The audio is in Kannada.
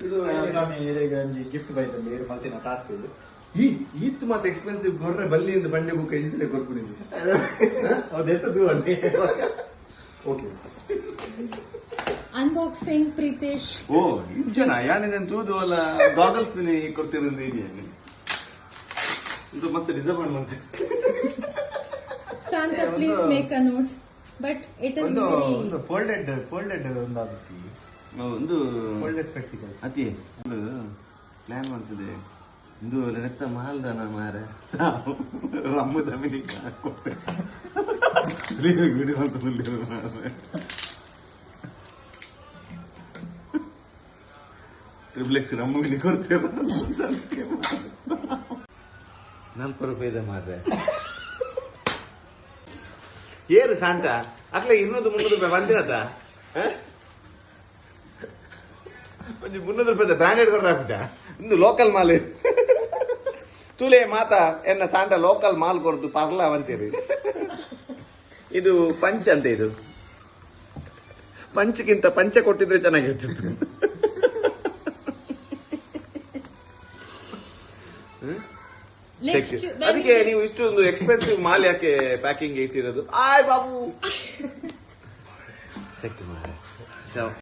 ಇದು ಸ್ವಾಮಿ ಗಿಫ್ಟ್ ಬೈತಂడి ಮಲ್ತಿನ ಟಾಸ್ಕ್ ಇದು ಈತ್ ಮತ್ತೆ ಎಕ್ಸ್ಪೆನ್ಸಿವ್ ಕೊರ್ರೆ ಬಲ್ಲಿಯಿಂದ ಬಂಡೆ ಬುಕ್ ಇಂಚಿನ ಕೊರ್ಕೊಂಡಿದ್ವಿ ಅದೆತ್ತದು ಅಂಡಿ ಓಕೆ ಅನ್ಬಾಕ್ಸಿಂಗ್ ಪ್ರೀತೇಶ್ ಓ ಇಂಚನ ಯಾನಿದನ್ ತೂದು ಅಲ್ಲ ಗಾಗಲ್ಸ್ ವಿನಿ ಕೊಡ್ತಿರೋದು ಇದೆಯಾ ಇದು ಮತ್ತೆ disappointment Santa, please make a note. But it is very... folded ಒಂದು ಆಗುತ್ತೆ ಒಂದು ಫೋಲ್ಡೆಡ್ ಸ್ಪೆಕ್ಟಿಕಲ್ಸ್ ಅತಿ ಒಂದು ಪ್ಲಾನ್ ಮಾಡ್ತದೆ ಇದು ರಕ್ತ ಮಾಲ್ದನ ಮಾರ ಸಾವು ರಮ್ಮದ ಮಿನಿಕ ಕೊಟ್ಟೆ ವಿಡಿಯೋ ಅಂತ ಟ್ರಿಪ್ಲೆಕ್ಸ್ ರಮ್ಮ ಮಿನಿ ಕೊಡ್ತೇವೆ 40 ರೂಪಾಯಿ ಮಾರ್ರೆ ಏರು ಸಾಂತ ಅಕ್ಲೆ 200-300 ರೂಪಾಯಿ ಬಂದಿರತ್ತ ಒಂದು 300 ರೂಪಾಯಿ ಬ್ರಾಂಡೆಡ್ ಕೊಡ್ರ ಹಾಕುತ್ತಾ ಇಂದು ಲೋಕಲ್ ಮಾಲ್ ತುಲೆ ಮಾತ ಎನ್ನ ಸಾಂಟ ಲೋಕಲ್ ಮಾಲ್ ಕೊಡ್ದು ಪರ್ಲ ಅವಂತೀರಿ ಇದು ಪಂಚ್ ಅಂತ ಇದು ಪಂಚ್ಗಿಂತ ಪಂಚ ಕೊಟ್ಟಿದ್ರೆ ಚೆನ್ನಾಗಿರ್ತಿತ್ತು ಅದಕ್ಕೆ ನೀವು ಇಷ್ಟೊಂದು ಎಕ್ಸ್ಪೆನ್ಸಿವ್ ಮಾಲ್ ಯಾಕೆ ಪ್ಯಾಕಿಂಗ್ ಇಟ್ಟಿರೋದು ಆಯ್ ಬಾಬು